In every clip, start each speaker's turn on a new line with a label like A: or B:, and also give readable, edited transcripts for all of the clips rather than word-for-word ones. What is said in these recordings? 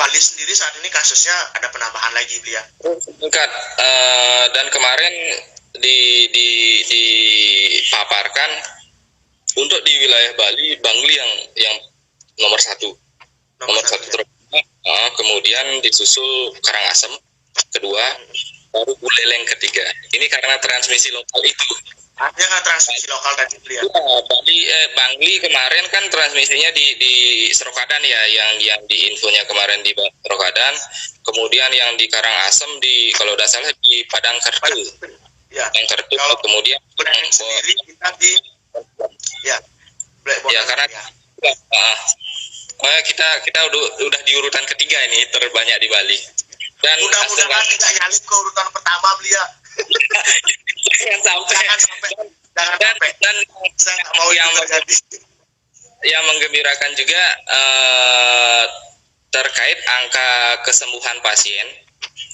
A: Bali sendiri saat ini kasusnya ada penambahan lagi, Beli ya?
B: Meningkat. Dan kemarin dipaparkan untuk di wilayah Bali, Bangli yang nomor satu
A: Ya.
B: terutama. Kemudian disusul Karangasem kedua, baru Buleleng ketiga. Ini karena transmisi lokal itu.
A: Artinya kan transmisi lokal tadi, Beli ya?
B: Bangli kemarin kan transmisinya di Serokadan ya, yang di infonya kemarin di Serokadan. Kemudian yang di Karangasem kalau tidak salah di Padang Kertu.
A: Ya.
B: Padang Kertu.
A: Kalau
B: Kemudian
A: Buleleng sendiri kita di
B: karena kita udah di urutan ketiga ini, terbanyak di Bali. Dan
A: mudah-mudahan tidak nyalip ke urutan pertama, Beli ya.
B: Jangan sampai. Dan
A: saya nggak mau yang terjadi.
B: Yang menggembirakan juga terkait angka kesembuhan pasien.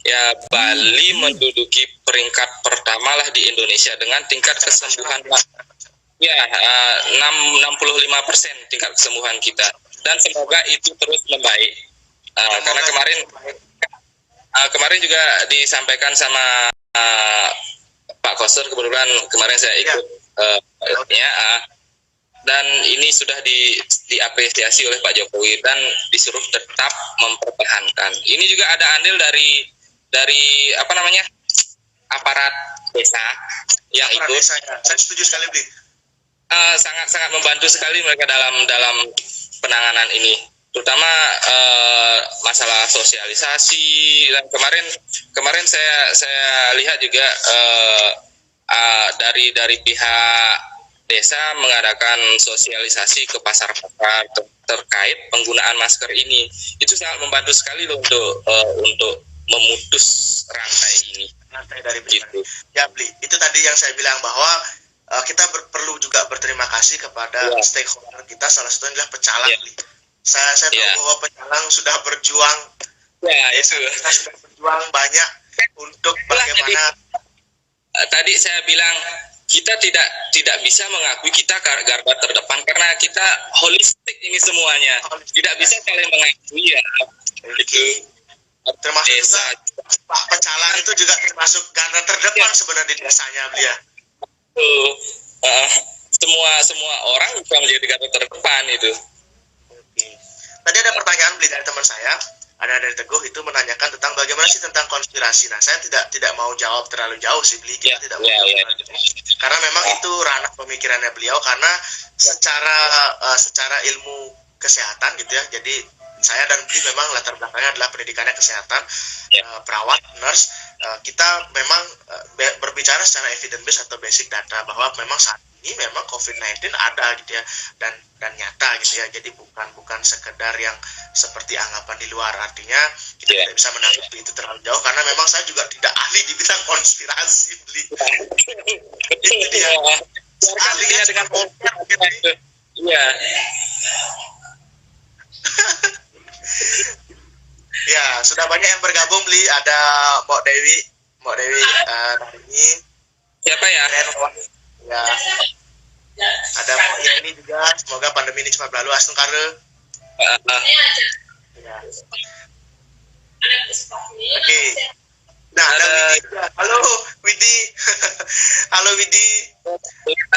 B: Ya, Bali menduduki peringkat pertama lah di Indonesia dengan tingkat kesembuhan 65% tingkat kesembuhan kita, dan semoga itu terus membaik. Karena kemarin juga disampaikan sama Pak Koster, kebetulan kemarin saya ikut dan ini sudah diapresiasi oleh Pak Jokowi dan disuruh tetap mempertahankan. Ini juga ada andil dari aparat desa yang ikut.
A: Saya setuju sekali, Bli.
B: Sangat membantu sekali mereka dalam penanganan ini, terutama masalah sosialisasi. Dan kemarin saya lihat juga dari pihak desa mengadakan sosialisasi ke pasar-pasar terkait penggunaan masker ini. Itu sangat membantu sekali loh untuk memutus rantai ini.
A: Rantai dari gitu. Ya, Bli, itu tadi yang saya bilang bahwa kita perlu juga berterima kasih kepada stakeholder kita, salah satunya adalah pecalang. Saya tahu bahwa pecalang sudah berjuang, kita sudah berjuang banyak untuk bagaimana.
B: Tadi saya bilang kita tidak bisa mengakui kita garda terdepan karena kita holistik ini semuanya, tidak bisa saling mengakui ya. Itu
A: termasuk juga Pak Pecalang itu juga termasuk garda terdepan sebenarnya di desanya, Beliau.
B: Semua orang bisa menjadi garda terdepan itu.
A: Tadi ada pertanyaan Beli dari teman saya, ada dari Teguh, itu menanyakan tentang bagaimana sih tentang konspirasi. Nah, saya tidak mau jawab terlalu jauh sih, Beli. Kita tidak mau jawab. Karena memang itu ranah pemikirannya beliau, karena secara ilmu kesehatan gitu ya. Jadi saya dan Beli memang latar belakangnya adalah pendidikannya kesehatan, perawat, nurse. Kita memang berbicara secara evidence based atau basic data bahwa memang saat ini memang COVID-19 ada gitu ya, dan nyata gitu ya. Jadi bukan sekedar yang seperti anggapan di luar. Artinya kita tidak bisa menanggapi itu terlalu jauh karena memang saya juga tidak ahli di bidang konspirasi, Beli. Itu dia. Ahlinya dengan mungkin.
B: Iya.
A: Ya, sudah banyak yang bergabung, Beli. Ada Mbak Dewi hari ini.
B: Siapa ya?
A: Ya. Ada Mbak Yani juga. Semoga pandemi ini cepat berlalu. Astung Karel. Ya. Oke. Nah, ada Widi. Halo, Widi. Halo, Widi.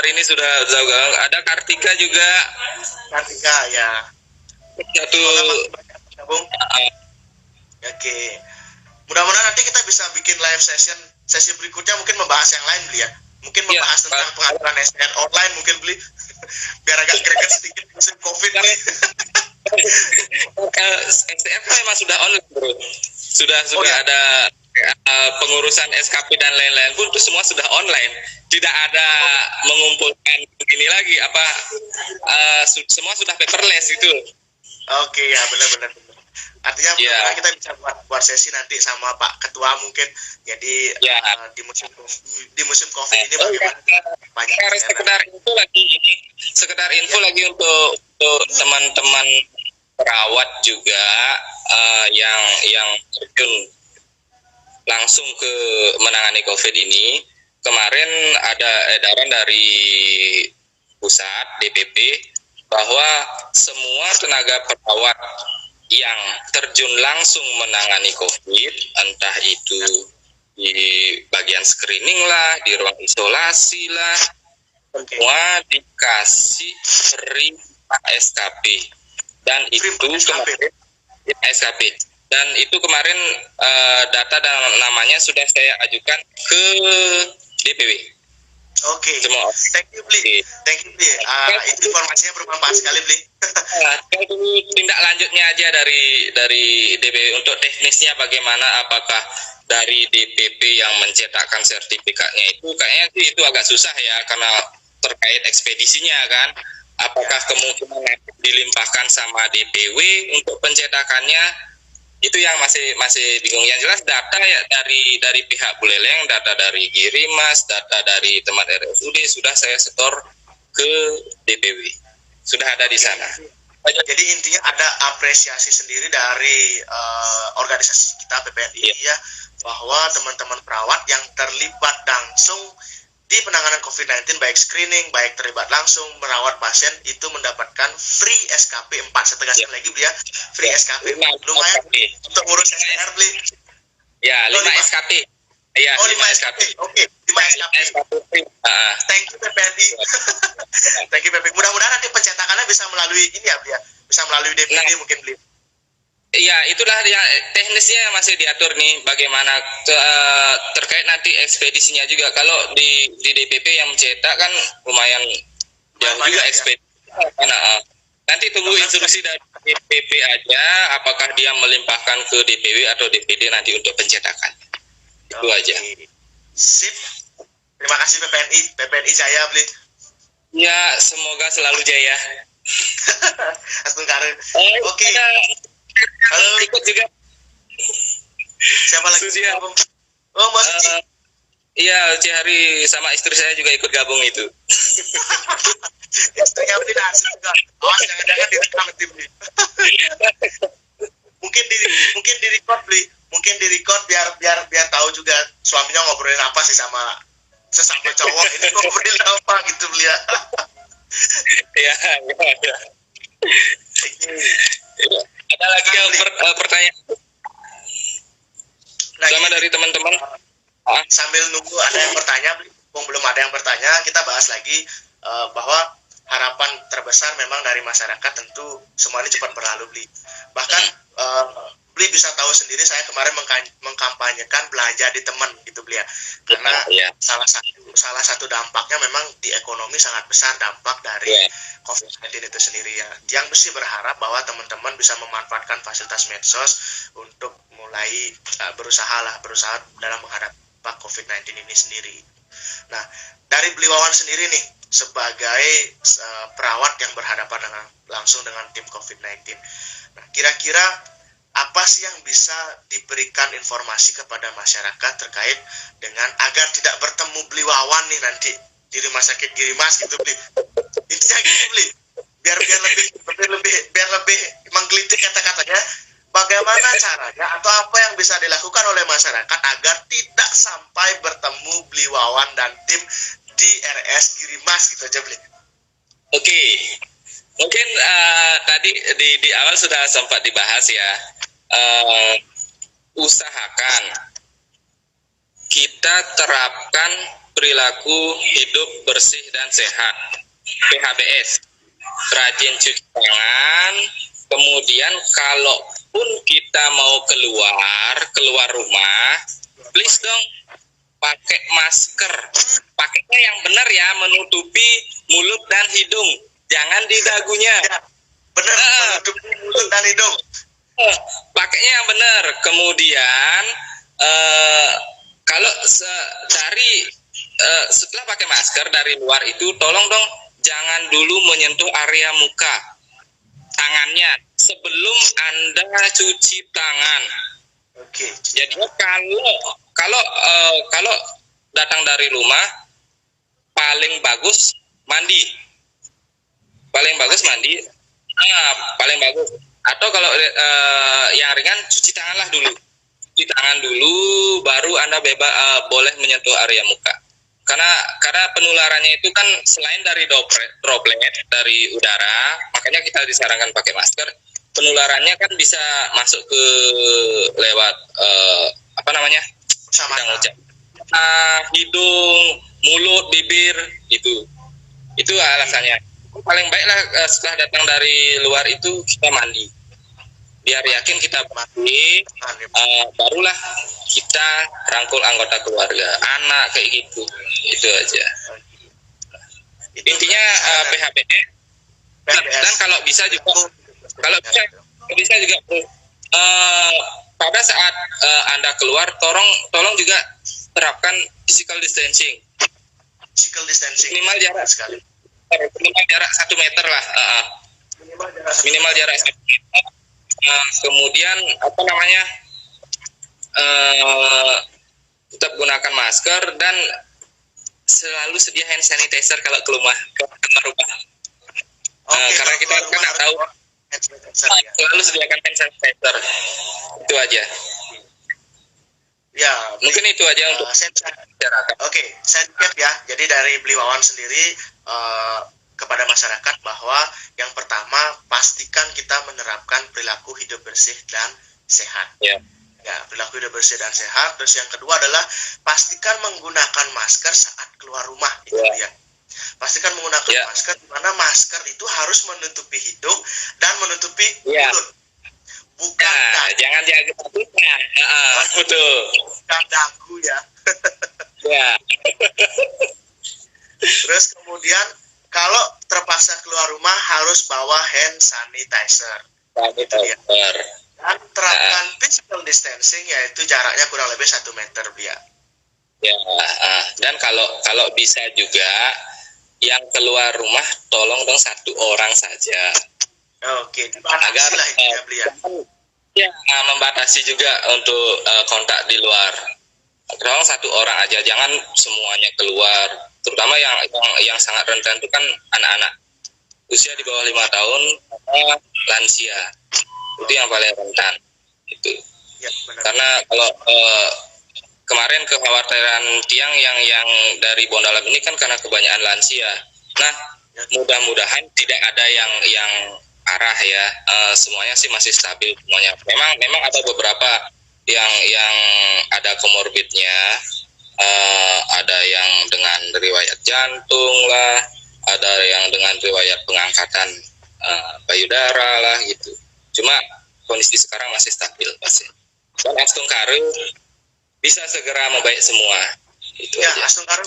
B: Hari ini sudah jauh. Ada Kartika juga.
A: Kartika, ya.
B: Satu.
A: Gabung. Oke. Mudah-mudahan nanti kita bisa bikin live sesi berikutnya, mungkin membahas yang lain, Beli ya. Mungkin membahas tentang pengaturan SDR online, mungkin, Beli. Biar agak greget sedikit musim COVID nih.
B: SDR memang sudah online, bro. Sudah ada pengurusan SKP dan lain-lain pun itu semua sudah online. Tidak ada mengumpulkan begini lagi semua sudah paperless itu.
A: Oke, ya, benar. Artinya kita bisa buat sesi nanti sama Pak Ketua mungkin. Jadi di musim COVID ini bagaimana banyak
B: sekedar info lagi untuk teman-teman perawat juga yang terjun langsung ke menangani COVID ini. Kemarin ada edaran dari pusat DPP bahwa semua tenaga perawat yang terjun langsung menangani COVID, entah itu di bagian screening lah, di ruang isolasi lah, semua dikasih free SKP. Dan itu kemarin SKP. Dan itu kemarin data dan namanya sudah saya ajukan ke DPW.
A: Oke, thank you Bli. Itu informasinya bermanfaat sekali Bli.
B: Tunggu tindak lanjutnya aja dari DPW untuk teknisnya bagaimana, apakah dari DPP yang mencetakkan sertifikatnya itu kayaknya sih itu agak susah ya karena terkait ekspedisinya kan. Apakah kemungkinan dilimpahkan sama DPW untuk pencetakannya? Itu yang masih bingung. Yang jelas data ya dari pihak Buleleng, data dari Girimas, data dari teman RSUD sudah saya setor ke DPW, sudah ada di sana.
A: Jadi intinya ada apresiasi sendiri dari organisasi kita PPNI ya, bahwa teman-teman perawat yang terlibat langsung di penanganan COVID-19, baik screening, baik terlibat langsung merawat pasien, itu mendapatkan free SKP 4. Saya tegaskan lagi Bli ya, free SKP. Lumayan untuk ngurus SDR Bli.
B: Ya, 5 SKP. Iya, 5 SKP.
A: Oke, 5 SKP. Thank you PPNI. Thank you PPNI. Mudah-mudahan nanti pencetakannya bisa melalui ini ya Bli ya, bisa melalui DPD mungkin Bli.
B: Iya, itulah yang teknisnya masih diatur nih, bagaimana terkait nanti ekspedisinya juga. Kalau di DPP yang mencetak kan lumayan jauh juga ekspedisi. Nanti tunggu instruksi dari DPP aja, apakah dia melimpahkan ke DPW atau DPD nanti untuk pencetakan. Itu aja.
A: Sip. Terima kasih PPNI Jaya Bli.
B: Ya, semoga selalu jaya.
A: Oke. Halo,
B: ikut juga.
A: Siapa lagi? Oh, Mas Ci.
B: Iya, Cihari sama istri saya juga ikut gabung itu.
A: Istrinya Bli nasi juga. Awas jangan-jangan direkam tim Bli. Mungkin di record Bli. Mungkin di record biar tahu juga suaminya ngobrolin apa sih sama sesama cowok. Ini ngobrolin apa gitu Bli ya.
B: Iya. Ada lagi yang pertanyaan? Sama dari teman-teman.
A: Sambil nunggu ada yang bertanya, belum ada yang bertanya, kita bahas lagi bahwa harapan terbesar memang dari masyarakat tentu semuanya cepat berlalu Bli. Bahkan Bli bisa tahu sendiri, saya kemarin mengkampanyekan belanja di teman gitu Bli ya. Karena salah satu dampaknya memang di ekonomi sangat besar dampak dari COVID-19 itu sendiri ya. Yang mesti berharap bahwa teman-teman bisa memanfaatkan fasilitas medsos untuk mulai berusaha dalam menghadapi COVID-19 ini sendiri. Nah, dari Bli Wawan sendiri nih sebagai perawat yang berhadapan langsung dengan tim COVID-19. Nah, kira-kira apa sih yang bisa diberikan informasi kepada masyarakat terkait dengan agar tidak bertemu Bli Wawan nih nanti di rumah sakit Girimas gitu Bli. Intinya gitu Bli. Biar lebih menggelitik kata-katanya. Bagaimana caranya atau apa yang bisa dilakukan oleh masyarakat agar tidak sampai bertemu Bli Wawan dan tim di RS Girimas gitu aja Bli.
B: Oke. Mungkin tadi di awal sudah sempat dibahas ya. Usahakan kita terapkan perilaku hidup bersih dan sehat, PHBS, rajin cuci tangan, kemudian kalaupun kita mau keluar rumah, please dong pakai masker, pakainya yang benar ya, menutupi mulut dan hidung, jangan di dagunya.
A: Ya, benar, menutupi mulut dan hidung.
B: Pakainya yang benar. Kemudian kalau setelah pakai masker dari luar itu tolong dong jangan dulu menyentuh area muka tangannya sebelum Anda cuci tangan.
A: Oke.
B: Jadi kalau datang dari rumah paling bagus mandi. Paling bagus. Atau kalau yang ringan cuci tangan dulu. Cuci tangan dulu baru Anda boleh menyentuh area muka. Karena penularannya itu kan selain dari droplet dari udara, makanya kita disarankan pakai masker. penularannya kan bisa masuk ke lewat hidung, mulut, bibir itu alasannya. Paling baiklah setelah datang dari luar itu kita mandi, biar yakin kita mandi, barulah kita rangkul anggota keluarga, anak kayak gitu. Itu aja intinya. PHBS dan kalau bisa juga pada saat Anda keluar, tolong juga terapkan physical distancing. Minimal jarak 1 meter lah. Minimal jarak 1 meter. Kemudian tetap gunakan masker dan selalu sedia hand sanitizer kalau keluar rumah. Karena kita kan nggak tahu. Selalu sediakan hand sanitizer. Itu aja.
A: Ya,
B: mungkin itu aja untuk masyarakat.
A: Oke, saya recap ya. Jadi dari Beli Wawan sendiri kepada masyarakat bahwa yang pertama, pastikan kita menerapkan perilaku hidup bersih dan sehat. Ya, perilaku hidup bersih dan sehat. Terus yang kedua adalah pastikan menggunakan masker saat keluar rumah. Itu ya. Pastikan menggunakan masker, di mana masker itu harus menutupi hidung dan menutupi mulut. Bukan
B: jangan jaga tutupnya. Betul.
A: Bukan dagu ya.
B: Ya.
A: Terus kemudian kalau terpaksa keluar rumah harus bawa hand sanitizer.
B: Ya.
A: Dan terapkan physical distancing, yaitu jaraknya kurang lebih 1 meter ya.
B: Ya. Dan kalau bisa juga yang keluar rumah tolong dong 1 orang saja.
A: Oke, agar
B: membatasi juga untuk kontak di luar. Tolong 1 orang aja, jangan semuanya keluar. Terutama yang sangat rentan itu kan anak-anak usia di bawah 5 tahun, lansia. Itu yang paling rentan. Itu. Ya, karena kalau kemarin kekhawatiran Tiang yang dari Bondalam ini kan karena kebanyakan lansia. Nah, mudah-mudahan tidak ada yang arah ya, semuanya sih masih stabil semuanya. Memang ada beberapa yang ada komorbidnya, ada yang dengan riwayat jantung lah, ada yang dengan riwayat pengangkatan payudara lah gitu. Cuma kondisi sekarang masih stabil pasien. Dan Astung Karu bisa segera membaik semua. Itu
A: ya,
B: aja.
A: Astung Karu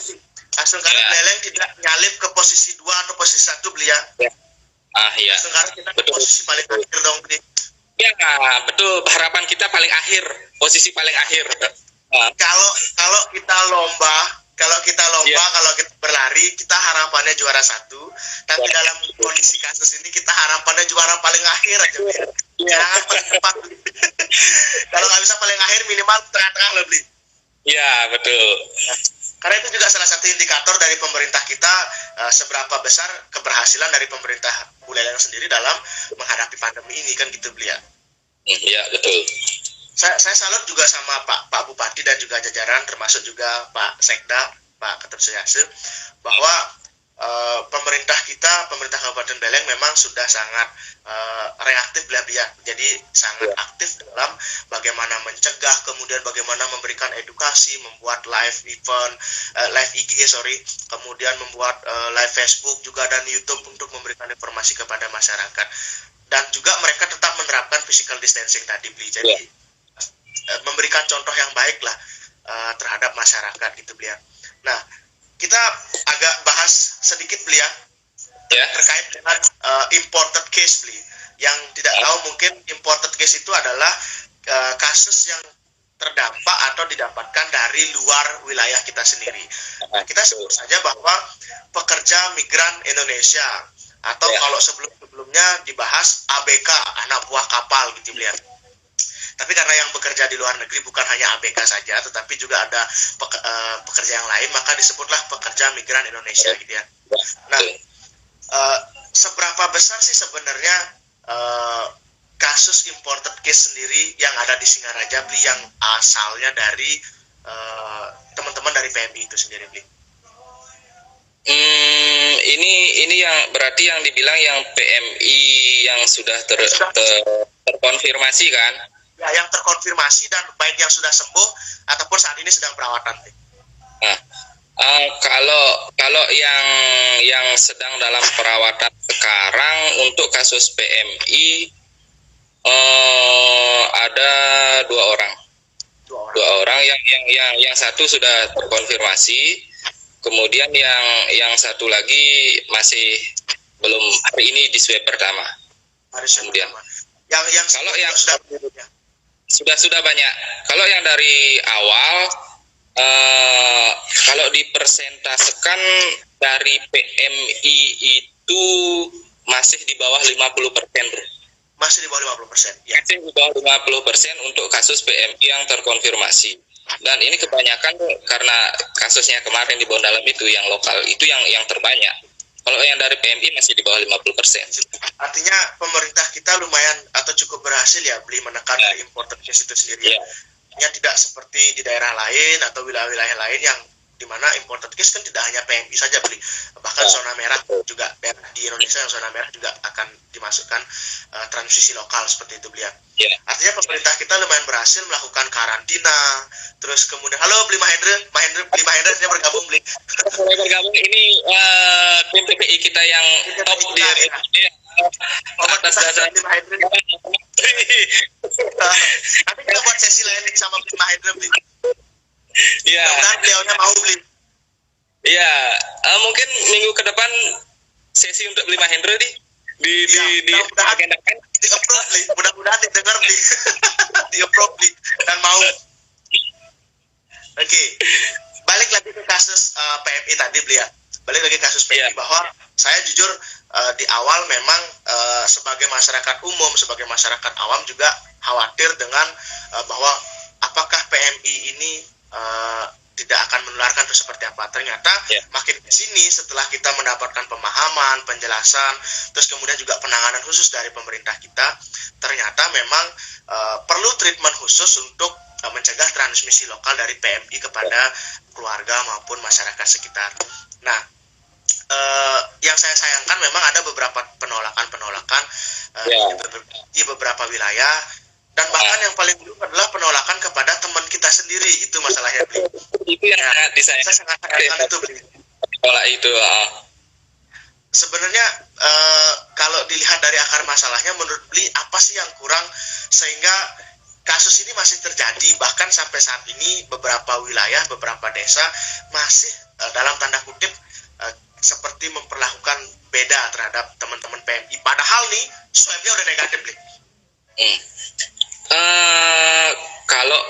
A: Beleng tidak nyalip ke posisi 2 atau posisi 1 beli ya.
B: Iya.
A: Sekarang kita betul. Posisi paling akhir dong, Bli.
B: Ya, betul. Harapan kita paling akhir, posisi paling akhir.
A: Kalau kita lomba, kalau kita berlari, kita harapannya juara 1. Tapi dalam kondisi kasus ini kita harapannya juara paling akhir aja, Bli. Jangan paling depan, Bli. Kalau nggak bisa paling akhir, minimal tengah-tengah lah, Bli.
B: Iya, betul.
A: Karena itu juga salah satu indikator dari pemerintah kita, seberapa besar keberhasilan dari pemerintah Buleleng sendiri dalam menghadapi pandemi ini kan gitu, Beli ya.
B: Iya, betul.
A: Saya salut juga sama Pak Bupati dan juga jajaran, termasuk juga Pak Sekda, Pak Ketut Suyase, bahwa pemerintah Kabupaten Beleng memang sudah sangat reaktif ya. Jadi sangat aktif dalam bagaimana mencegah, kemudian bagaimana memberikan edukasi, membuat live event, live IG kemudian membuat live Facebook juga dan YouTube untuk memberikan informasi kepada masyarakat. Dan juga mereka tetap menerapkan physical distancing tadi, Bli. Jadi memberikan contoh yang baik lah terhadap masyarakat gitu, Bli ya. Nah, kita agak bahas sedikit, Bli ya. Terkait dengan imported case, Bli. Yang tidak tahu mungkin imported case itu adalah kasus yang terdampak atau didapatkan dari luar wilayah kita sendiri. Kita sebut saja bahwa pekerja migran Indonesia atau kalau sebelumnya dibahas ABK, anak buah kapal gitu, Bli. Tapi karena yang bekerja di luar negeri bukan hanya ABK saja, tetapi juga ada pekerja yang lain, maka disebutlah pekerja migran Indonesia gitu ya. Nah, seberapa besar sih sebenarnya kasus imported case sendiri yang ada di Singaraja, Bli, yang asalnya dari teman-teman dari PMI itu sendiri, Bli?
B: Ini yang berarti yang dibilang yang PMI yang sudah terkonfirmasi kan?
A: Ya, yang terkonfirmasi dan baik yang sudah sembuh ataupun saat ini sedang perawatan.
B: Nah, kalau yang sedang dalam perawatan sekarang untuk kasus PMI ada dua orang. Yang satu sudah terkonfirmasi. Kemudian yang satu lagi masih belum, hari ini di swab pertama. Kemudian
A: yang
B: kalau yang sudah banyak. Kalau yang dari awal kalau dipersentasekan dari PMI itu masih di bawah 50%, bro.
A: Masih di bawah 50%.
B: Ya. Masih di bawah 50% untuk kasus PMI yang terkonfirmasi. Dan ini kebanyakan karena kasusnya kemarin di Bondalam itu yang lokal itu yang terbanyak. Kalau yang dari PMI masih di bawah 50%.
A: Artinya pemerintah kita lumayan atau cukup berhasil ya beli menekan dari imported case itu sendiri. Ya, tidak seperti di daerah lain atau wilayah-wilayah lain yang dimana imported case kan tidak hanya PMI saja beli, bahkan zona merah juga, daerah di Indonesia yang zona merah juga akan dimasukkan transmisi lokal seperti itu beliau. Artinya pemerintah kita lumayan berhasil melakukan karantina, terus kemudian halo beli Mahendra dia bergabung beli.
B: Bergabung ini tim PPI kita yang top di Indonesia.
A: Atas dasar beli Mahendra. Nanti kita buat sesi lain sama beli Mahendra beli.
B: Iya.
A: Mudah-mudahan beliaunya mau beli.
B: Iya, mungkin minggu ke depan sesi untuk beli Mahendra di agendakan.
A: Di-approve beli, mudah-mudahan didengar beli. Di-approve beli dan mau. Oke. Balik lagi ke kasus PMI tadi beli ya. Balik lagi ke kasus PMI bahwa saya jujur di awal memang sebagai masyarakat umum, sebagai masyarakat awam juga khawatir dengan bahwa apakah PMI ini tidak akan menularkan atau seperti apa. Ternyata makin ke sini setelah kita mendapatkan pemahaman, penjelasan, terus kemudian juga penanganan khusus dari pemerintah kita, ternyata memang perlu treatment khusus untuk mencegah transmisi lokal dari PMI kepada keluarga maupun masyarakat sekitar. Nah, yang saya sayangkan memang ada beberapa penolakan di beberapa wilayah. Dan bahkan yang paling dulu adalah penolakan kepada teman kita sendiri, itu masalahnya.
B: Itu yang saya
A: sangat sayangkan itu.
B: Itu.
A: Sebenarnya kalau dilihat dari akar masalahnya, menurut Bli apa sih yang kurang sehingga kasus ini masih terjadi, bahkan sampai saat ini beberapa wilayah, beberapa desa masih dalam tanda kutip seperti memperlakukan beda terhadap teman-teman PMI. Padahal nih swabnya udah negatif, Bli.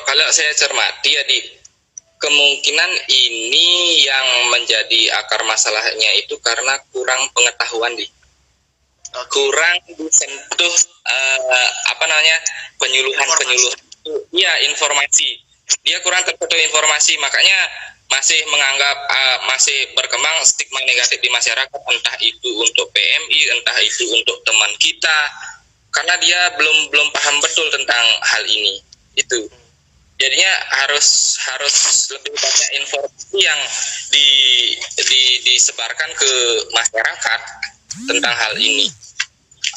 B: Kalau saya cermati ya kemungkinan ini yang menjadi akar masalahnya itu karena kurang pengetahuan kurang disentuh penyuluhan informasi. Dia kurang tersentuh informasi, makanya masih menganggap masih berkembang stigma negatif di masyarakat, entah itu untuk PMI, entah itu untuk teman kita, karena dia belum paham betul tentang hal ini. Itu jadinya harus lebih banyak informasi yang disebarkan ke masyarakat tentang hal ini.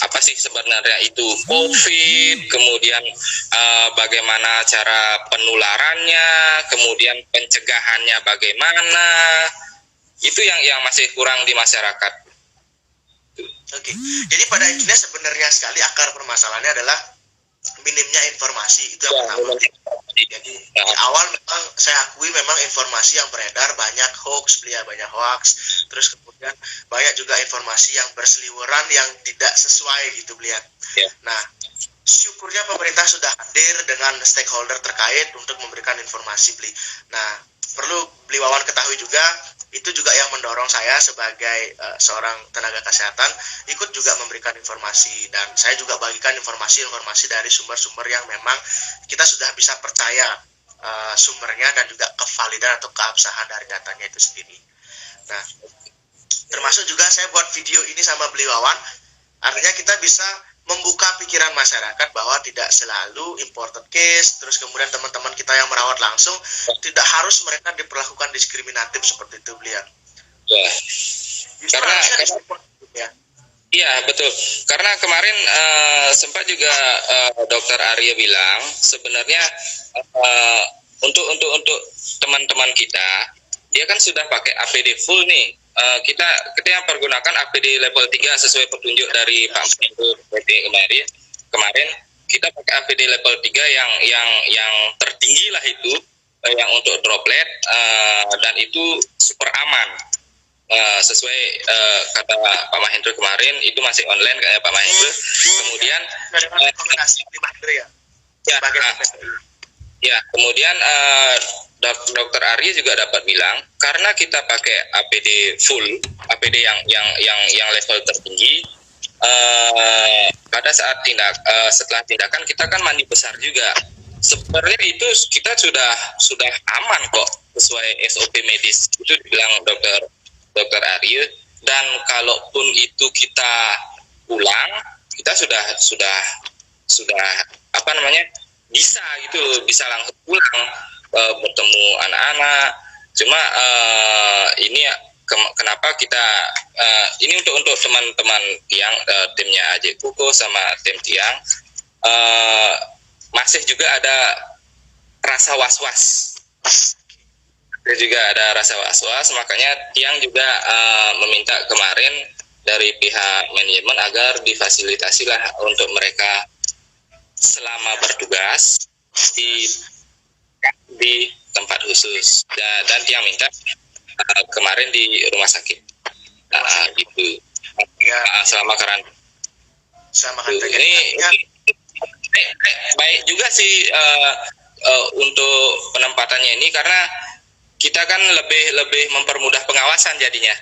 B: Apa sih sebenarnya itu COVID, kemudian bagaimana cara penularannya, kemudian pencegahannya bagaimana, itu yang masih kurang di masyarakat.
A: Oke. Jadi pada intinya sebenarnya sekali akar permasalahannya adalah minimnya informasi, itu yang pertama. Jadi di awal memang saya akui memang informasi yang beredar banyak hoax, terus kemudian banyak juga informasi yang berseliweran yang tidak sesuai gitu beliau. Nah, syukurnya pemerintah sudah hadir dengan stakeholder terkait untuk memberikan informasi beli. Nah, perlu Bli Wawan ketahui juga, itu juga yang mendorong saya sebagai seorang tenaga kesehatan ikut juga memberikan informasi, dan saya juga bagikan informasi dari sumber-sumber yang memang kita sudah bisa percaya sumbernya dan juga kevalidan atau keabsahan dari datanya itu sendiri. Nah, termasuk juga saya buat video ini sama Bli Wawan, artinya kita bisa membuka pikiran masyarakat bahwa tidak selalu imported case, terus kemudian teman-teman kita yang merawat langsung tidak harus mereka diperlakukan diskriminatif seperti itu beliau.
B: Ya.
A: Justru
B: Karena
A: harusnya disupport ya.
B: Iya betul. Karena kemarin sempat juga Dokter Arya bilang sebenarnya untuk teman-teman kita, dia kan sudah pakai APD full nih. Kita pergunakan APD level 3 sesuai petunjuk dari Pak Menko kemarin kita pakai APD level 3 yang tertinggi lah itu, yang untuk droplet, dan itu super aman. Sesuai kata Pak Mahendra kemarin, itu masih online kayak Pak Mahendra. Kemudian
A: rekomendasi di Mahendra ya.
B: Ya, kemudian Dokter Arya juga dapat bilang karena kita pakai APD full, APD yang level tertinggi, pada saat setelah tindakan kita kan mandi besar juga. Sebenarnya itu kita sudah aman kok sesuai SOP medis, itu dibilang Dokter Arya. Dan kalaupun itu kita pulang, kita sudah apa namanya, bisa gitu, bisa langsung pulang bertemu anak-anak. Cuma ini kenapa kita ini untuk teman-teman Tiang, timnya Ajek Kuko sama tim Tiang, masih juga ada rasa was-was. Juga ada rasa was-was, makanya Tiang juga meminta kemarin dari pihak manajemen agar difasilitasi lah untuk mereka selama bertugas di tempat khusus, dan Tiang minta kemarin di rumah sakit gitu ya, selama karantina. Ini baik juga sih untuk penempatannya ini, karena kita kan lebih mempermudah pengawasan jadinya.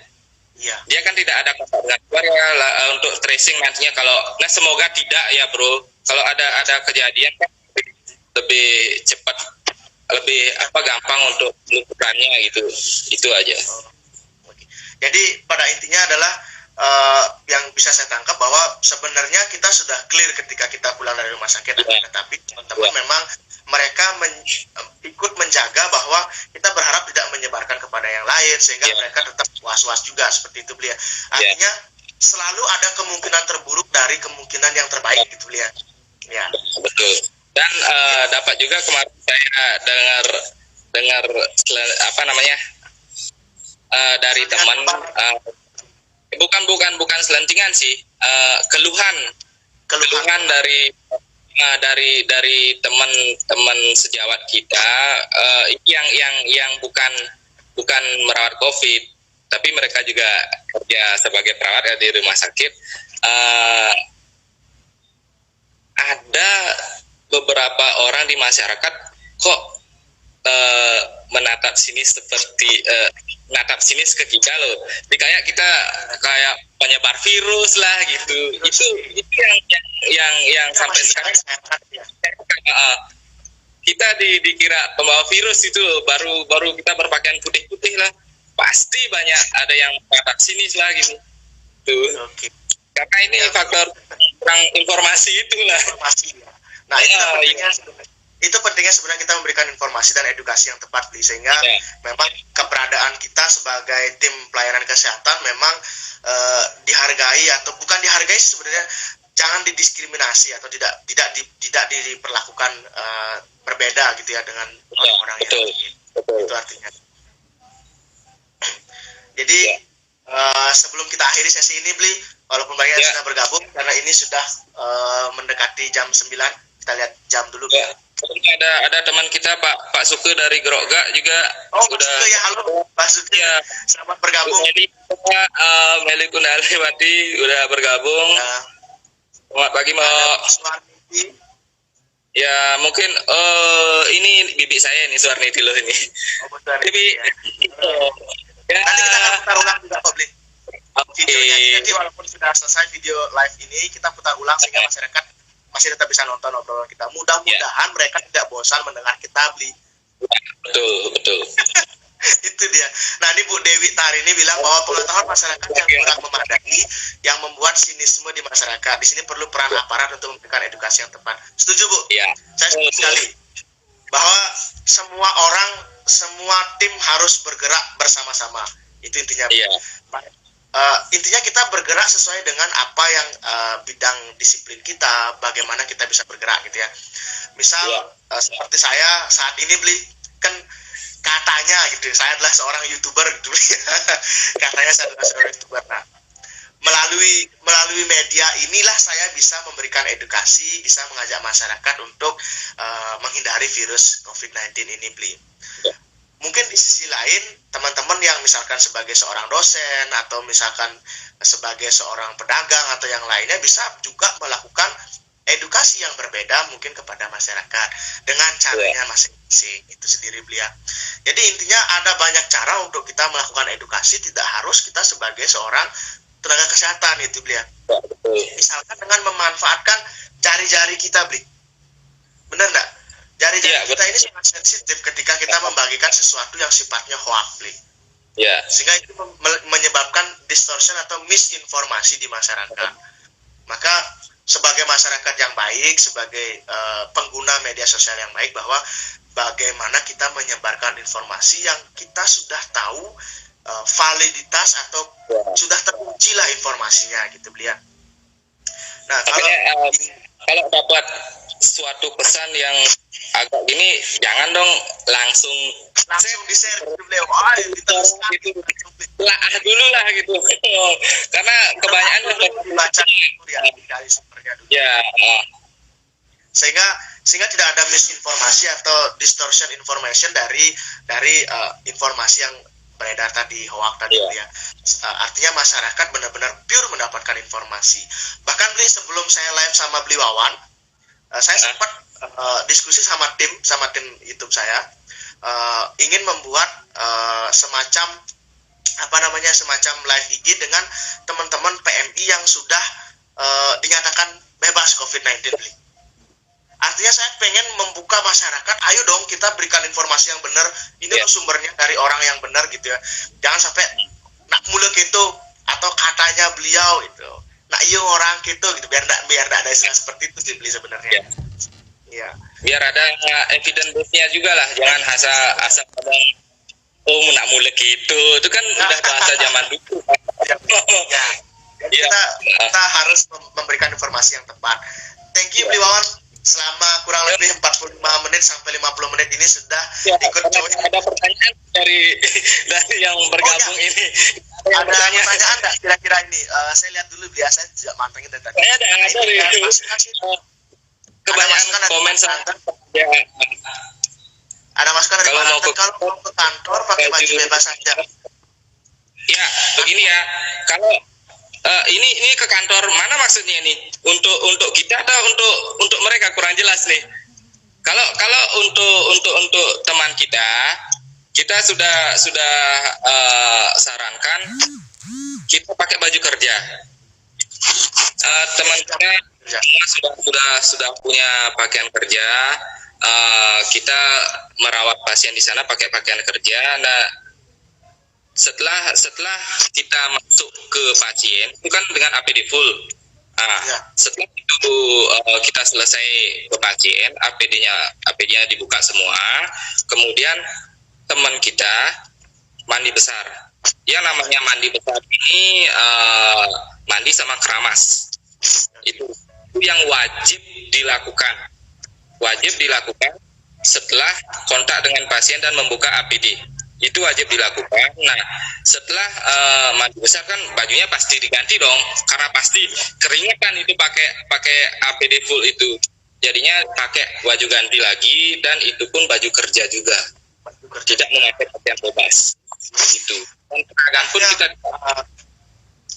B: Iya. Dia kan tidak ada kontak dengan keluarga untuk tracing nantinya. Semoga tidak ya bro. Kalau ada kejadian kan lebih cepat, lebih gampang untuk melakukannya gitu. Itu aja.
A: Oke. Jadi pada intinya adalah yang bisa saya tangkap bahwa sebenarnya kita sudah clear ketika kita pulang dari rumah sakit, tapi teman-teman memang mereka ikut menjaga bahwa kita berharap tidak menyebarkan kepada yang lain, sehingga mereka tetap was-was juga seperti itu beliau. Artinya selalu ada kemungkinan terburuk dari kemungkinan yang terbaik gitu beliau. Ya. Betul.
B: Dan dapat juga kemarin saya dengar apa namanya dari teman, bukan selentingan sih, keluhan dari teman-teman sejawat kita, yang bukan merawat COVID, tapi mereka juga kerja sebagai perawat di rumah sakit. Ada beberapa orang di masyarakat kok menatap sinis seperti menatap sinis ke kita loh. Kayak kita kayak penyebar virus lah gitu. Itu yang sampai sekarang kita dikira pembawa virus itu loh. Baru kita berpakaian putih-putih lah. Pasti banyak ada yang menatap sinis lah gitu. Tuh. Okay. Karena ini faktor kurang informasi itulah.
A: Nah, itu pentingnya sebenarnya kita memberikan informasi dan edukasi yang tepat, sehingga memang keberadaan kita sebagai tim pelayanan kesehatan memang dihargai, atau bukan dihargai sebenarnya, jangan didiskriminasi atau tidak diperlakukan berbeda gitu ya dengan orang-orang yang lain. Itu artinya. Jadi sebelum kita akhiri sesi ini, Bli, walaupun banyak yang sudah bergabung, karena ini sudah mendekati jam 9, kita lihat jam dulu.
B: Ada teman kita Pak Suke dari Grogga juga.
A: Sudah. Ya, halo Pak Suke. Ya. Selamat bergabung.
B: Meli Kundalewati udah bergabung. Selamat pagi, Mbak. Ya, mungkin ini bibi saya nih, Suarniti loh ini. Bibi.
A: Ya. Nanti kita akan putar ulang juga, Pak Bli. Videonya jadi walaupun sudah selesai video live ini, kita putar ulang sehingga masyarakat masih tetap bisa nonton obrolan kita. Mudah-mudahan mereka tidak bosan mendengar kita, Bli.
B: Betul.
A: Itu dia. Nah, ini Bu Dewi Tarini bilang bahwa pengetahuan masyarakat yang kurang memadai yang membuat sinisme di masyarakat. Di sini perlu peran aparat untuk memberikan edukasi yang tepat. Setuju, Bu?
B: Iya.
A: Saya setuju sekali bahwa semua tim harus bergerak bersama-sama. Itu intinya.
B: Iya.
A: Intinya kita bergerak sesuai dengan apa yang bidang disiplin kita, bagaimana kita bisa bergerak gitu ya. Misal seperti saya saat ini beli kan katanya gitu, saya adalah seorang YouTuber gitu. Katanya saya adalah seorang YouTuber. Nah, melalui media inilah saya bisa memberikan edukasi, bisa mengajak masyarakat untuk menghindari virus COVID-19 ini, Bli. Mungkin di sisi lain, teman-teman yang misalkan sebagai seorang dosen atau misalkan sebagai seorang pedagang atau yang lainnya bisa juga melakukan edukasi yang berbeda mungkin kepada masyarakat dengan caranya masing-masing itu sendiri, Bli ya. Jadi intinya ada banyak cara untuk kita melakukan edukasi, tidak harus kita sebagai seorang tenaga kesehatan itu, Bli ya. Misalkan dengan memanfaatkan jari-jari kita, Bli. Benar nggak? Jari-jari kita ini sangat sensitif ketika kita membagikan sesuatu yang sifatnya hoax, Bli. Sehingga itu menyebabkan distortion atau misinformasi di masyarakat. Maka sebagai masyarakat yang baik, sebagai pengguna media sosial yang baik, bahwa bagaimana kita menyebarkan informasi yang kita sudah tahu validitas atau sudah teruji lah informasinya gitu, Bli ya. Nah,
B: kalau dapat suatu pesan yang agak gini, jangan dong langsung
A: di-share gitu, Bli.
B: Lah dulu lah gitu. Karena kebanyakan
A: dibaca ya. Sehingga tidak ada misinformasi atau distortion information dari informasi yang beredar tadi, hoax tadi, ya. Artinya masyarakat benar-benar pure mendapatkan informasi. Bahkan, Bli, sebelum saya live sama Bli Wawan, saya sempat diskusi sama tim YouTube saya, ingin membuat semacam live IG dengan teman-teman PMI yang sudah dinyatakan bebas COVID-19, Bli. Artinya saya pengen membuka masyarakat, ayo dong kita berikan informasi yang benar, ini tuh sumbernya dari orang yang benar gitu ya. Jangan sampai nak mulek itu atau katanya beliau itu, nak iya orang gitu biar ada istilah seperti itu sih, Bli, sebenarnya. Iya.
B: Biar ada evidence base-nya juga lah, jangan asal nak mulek itu kan udah bahasa zaman dulu.
A: Ya. Jadi kita harus memberikan informasi yang tepat. Thank you, Bli Wawan. Selama kurang lebih 45 menit sampai 50 menit ini sudah ikut join.
B: Ada pertanyaan dari yang bergabung ini.
A: Ada pertanyaan nggak kira-kira ini? Saya lihat dulu, Bli, saya tidak mantengin dari tadi.
B: Ada kebanyakan komen
A: ada masukan dari kalau mau ke kantor pakai baju bebas saja.
B: Ya, begini ya. Kalau ini ke kantor mana maksudnya ini? Untuk kita atau untuk mereka, kurang jelas nih. Kalau untuk teman kita sudah sarankan kita pakai baju kerja. Teman kita sudah punya pakaian kerja. Kita merawat pasien di sana pakai pakaian kerja. Nah, setelah kita masuk ke pasien itu kan dengan APD full. Setelah itu kita selesai ke pasien, APD-nya dibuka semua. Kemudian teman kita mandi besar. Yang namanya mandi besar ini mandi sama keramas. Itu yang wajib dilakukan. Setelah kontak dengan pasien dan membuka APD. Itu wajib dilakukan. Nah, setelah mandi besar kan bajunya pasti diganti dong, karena pasti keringetan itu pakai APD full itu. Jadinya pakai baju ganti lagi, dan itu pun baju kerja juga. Tidak memakai pakaian bebas. Gitu. Dan pedagang pun kita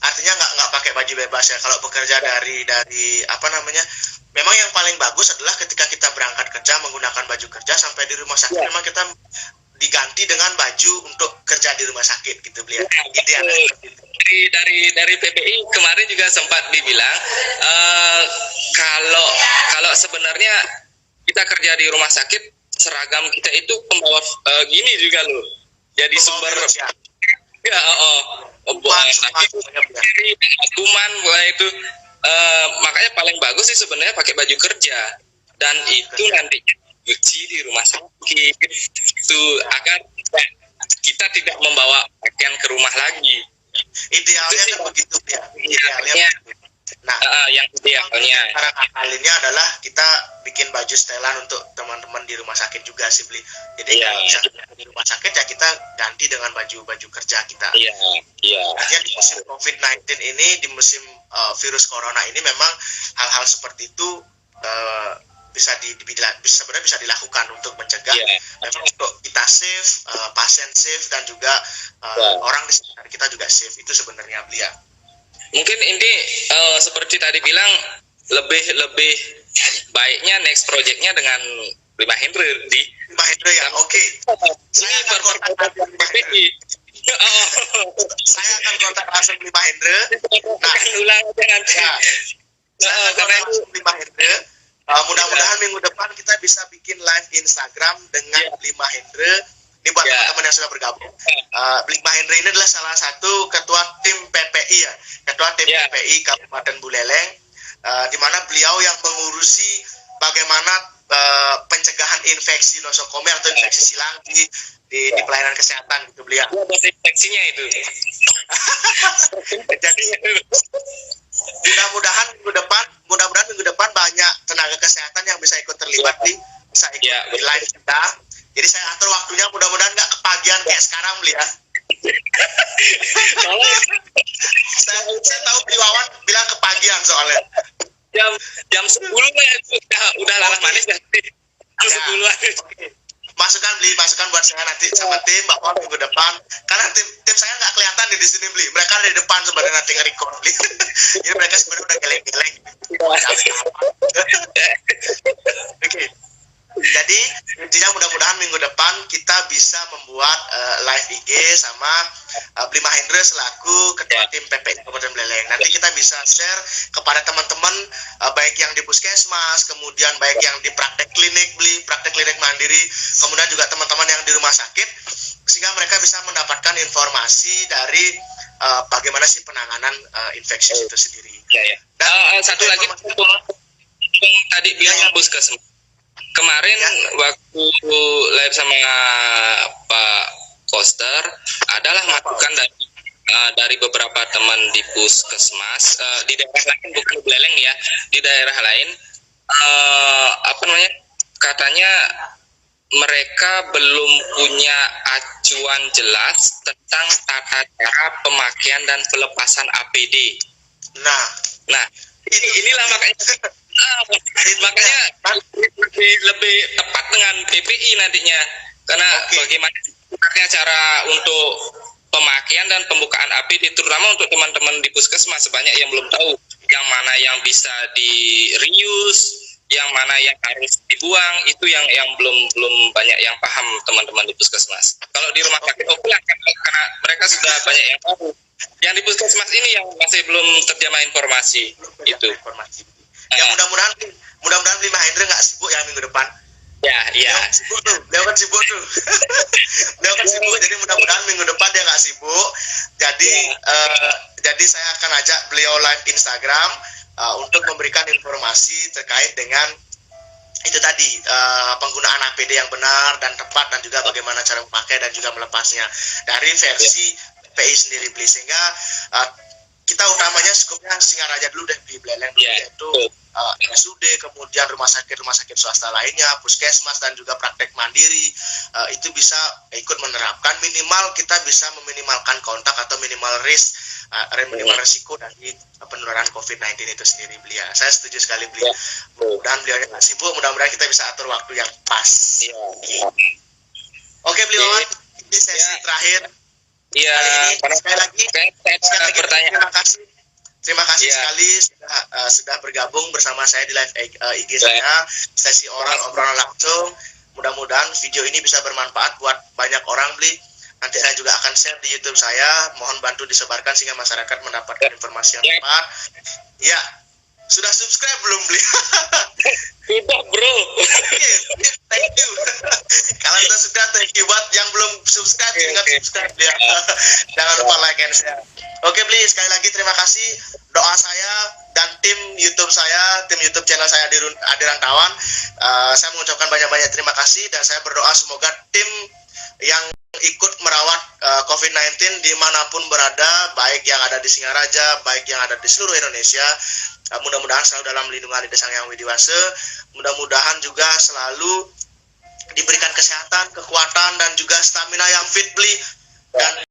A: artinya nggak pakai baju bebas ya kalau bekerja dari memang yang paling bagus adalah ketika kita berangkat kerja menggunakan baju kerja, sampai di rumah sakit memang kita diganti dengan baju untuk kerja di rumah sakit gitu, Beli.
B: Dari PPI kemarin juga sempat dibilang kalau sebenarnya kita kerja di rumah sakit, seragam kita itu pembawa gini juga loh. Jadi sumber kuman itu makanya paling bagus sih sebenarnya pakai baju kerja, dan itu nanti cuci di rumah sakit itu agar kita tidak membawa pakaian ke rumah lagi.
A: Idealnya kan begitu ya. Idealnya. Nah,
B: yang idealnya
A: cara ngalinnya adalah kita bikin baju setelan untuk teman-teman di rumah sakit juga sih, Bli. Jadi kalau misalnya di rumah sakit ya kita ganti dengan baju kerja kita. Artinya di musim COVID-19 ini, di musim virus corona ini memang hal-hal seperti itu sebenarnya bisa dilakukan untuk mencegah memang untuk kita safe, pasien safe, dan juga orang di sekitar kita juga safe. Itu sebenarnya, Bli, ya.
B: Mungkin ini seperti tadi bilang lebih baiknya next projectnya dengan Lima Hendra
A: ya. Oke. Saya akan kontak langsung Lima Hendra. Nah,
B: ulang nanti.
A: Saya akan langsung Lima Hendra. Mudah-mudahan minggu depan kita bisa bikin live Instagram dengan Lima Hendra. Ini buat teman-teman yang sudah bergabung. Lima Hendra ini adalah salah satu ketua tim PPI ya, ketua tim PPI Kabupaten Buleleng, di mana beliau yang mengurusi bagaimana pencegahan infeksi nosocomial atau infeksi silang di pelayanan kesehatan gitu beliau.
B: Infeksinya itu.
A: Jadi mudah-mudahan minggu depan banyak tenaga kesehatan yang bisa ikut terlibat bisa ikut di live kita. Jadi saya atur waktunya, mudah-mudahan nggak kepagian kayak sekarang, Beli, ya. saya tahu Beli Wawan bilang kepagian soalnya.
B: Jam 10 ya, udah lalah manis ya. Jam 10.
A: Okay. Masukkan buat saya nanti sama tim bahwa minggu depan, karena tim saya nggak kelihatan di sini, Beli. Mereka ada di depan sebenarnya nanti nge-record, Beli. Jadi mereka sebenarnya udah geleng-geleng. Oke. Jadi intinya mudah-mudahan minggu depan kita bisa membuat live IG sama Lima Hendra selaku ketua tim PPI Kabupaten Buleleng. Nanti kita bisa share kepada teman-teman baik yang di puskesmas, kemudian baik yang di praktek klinik mandiri, kemudian juga teman-teman yang di rumah sakit, sehingga mereka bisa mendapatkan informasi dari bagaimana sih penanganan infeksi itu sendiri.
B: Dan satu lagi tadi bilang puskesmas. Kemarin waktu live sama Pak Koster adalah masukan dari beberapa teman di puskesmas di daerah lain, bukan di Buleleng ya, di daerah lain katanya mereka belum punya acuan jelas tentang tata cara pemakaian dan pelepasan APD. Nah, inilah makanya lebih tepat dengan PPI nantinya, karena bagaimana cara untuk pemakaian dan pembukaan APD, terutama untuk teman-teman di puskesmas banyak yang belum tahu yang mana yang bisa di reuse, yang mana yang harus dibuang, itu yang belum banyak yang paham teman-teman di puskesmas. Kalau di rumah sakit karena mereka sudah banyak yang tahu. Yang di puskesmas ini yang masih belum terjamah informasi.
A: Ya mudah-mudahan Lima Hendra nggak sibuk ya minggu depan. Beliau kan sibuk tuh. Jadi mudah-mudahan minggu depan dia nggak sibuk. Jadi saya akan ajak beliau live Instagram untuk memberikan informasi terkait dengan itu tadi, penggunaan APD yang benar dan tepat, dan juga bagaimana cara memakai dan juga melepasnya dari versi PPI sendiri, Beli. Sehingga kita utamanya skupnya Singaraja dulu deh, di Buleleng dulu, yaitu RSUD, kemudian rumah sakit swasta lainnya, puskesmas, dan juga praktek mandiri, itu bisa ikut menerapkan. Minimal kita bisa meminimalkan kontak atau minimal resiko dari penularan COVID-19 itu sendiri, Beli. Saya setuju sekali, Beli. Mudah-mudahan beliaunya nggak sibuk, mudah-mudahan kita bisa atur waktu yang pas. Oke, Beli Wawan, ini sesi terakhir. Sekali lagi pertanyaan. Terima kasih sekali sudah bergabung bersama saya di live IG saya, sesi obrolan langsung. Mudah-mudahan video ini bisa bermanfaat buat banyak orang, Beli. Nanti saya juga akan share di YouTube saya. Mohon bantu disebarkan sehingga masyarakat mendapatkan informasi yang tepat. Ya, sudah subscribe belum, Beli?
B: Sudah, bro.
A: Thank you. Kalau sudah, thank you. Buat yang belum subscribe, ingat subscribe ya. Jangan lupa like and share. Oke, Beli, sekali lagi terima kasih. Doa saya dan tim YouTube channel saya Adi Rantawan, saya mengucapkan banyak-banyak terima kasih, dan saya berdoa semoga tim yang ikut merawat COVID-19 dimanapun berada, baik yang ada di Singaraja, baik yang ada di seluruh Indonesia. Mudah-mudahan selalu dalam lindungan Ida Sang Yang Widi Wase. Mudah-mudahan juga selalu diberikan kesehatan, kekuatan, dan juga stamina yang fit, Bli. Dan